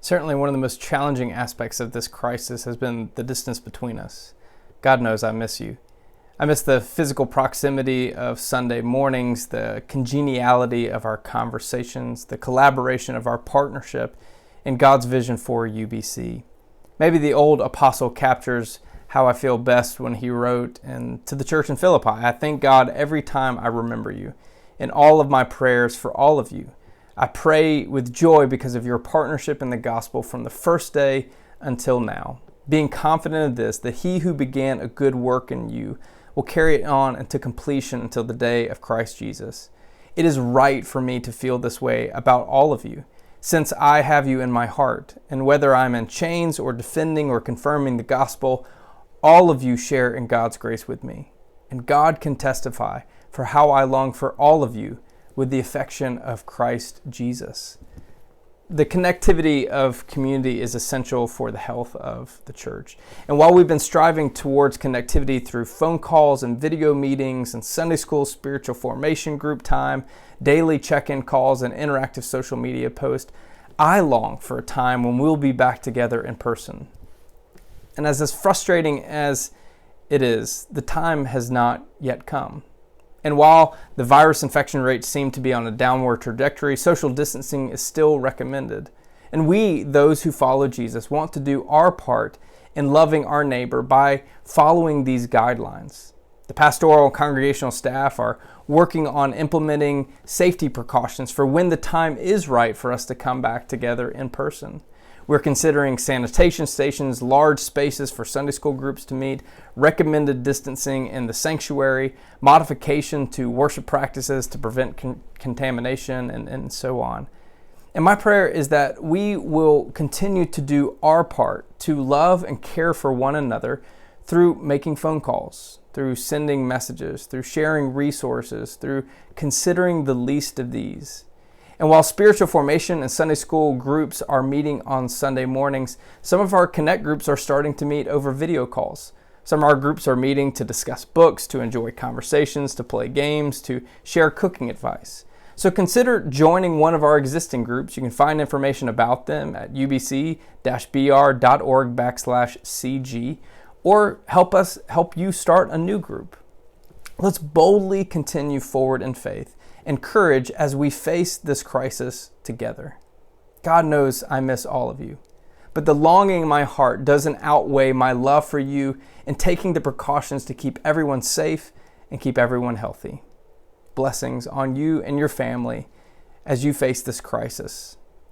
Certainly one of the most challenging aspects of this crisis has been the distance between us. God knows I miss you. I miss the physical proximity of Sunday mornings, the congeniality of our conversations, the collaboration of our partnership in God's vision for UBC. Maybe the old apostle captures how I feel best when he wrote to the church in Philippi, I thank God every time I remember you, in all of my prayers for all of you. I pray with joy because of your partnership in the gospel from the first day until now, being confident of this, that he who began a good work in you will carry it on into completion until the day of Christ Jesus. It is right for me to feel this way about all of you, since I have you in my heart, and whether I'm in chains or defending or confirming the gospel, all of you share in God's grace with me. And God can testify for how I long for all of you with the affection of Christ Jesus. The connectivity of community is essential for the health of the church. And while we've been striving towards connectivity through phone calls and video meetings and Sunday school spiritual formation group time, daily check-in calls and interactive social media posts, I long for a time when we'll be back together in person. And as frustrating as it is, the time has not yet come. And while the virus infection rates seem to be on a downward trajectory, social distancing is still recommended. And we, those who follow Jesus, want to do our part in loving our neighbor by following these guidelines. The pastoral and congregational staff are working on implementing safety precautions for when the time is right for us to come back together in person. We're considering sanitation stations, large spaces for Sunday school groups to meet, recommended distancing in the sanctuary, modification to worship practices to prevent contamination, and so on. And my prayer is that we will continue to do our part to love and care for one another through making phone calls, through sending messages, through sharing resources, through considering the least of these. And while spiritual formation and Sunday school groups are meeting on Sunday mornings, some of our Connect groups are starting to meet over video calls. Some of our groups are meeting to discuss books, to enjoy conversations, to play games, to share cooking advice. So consider joining one of our existing groups. You can find information about them at ubc-br.org/CG, or help you start a new group. Let's boldly continue forward in faith and courage as we face this crisis together. God knows I miss all of you, but the longing in my heart doesn't outweigh my love for you and taking the precautions to keep everyone safe and keep everyone healthy. Blessings on you and your family as you face this crisis.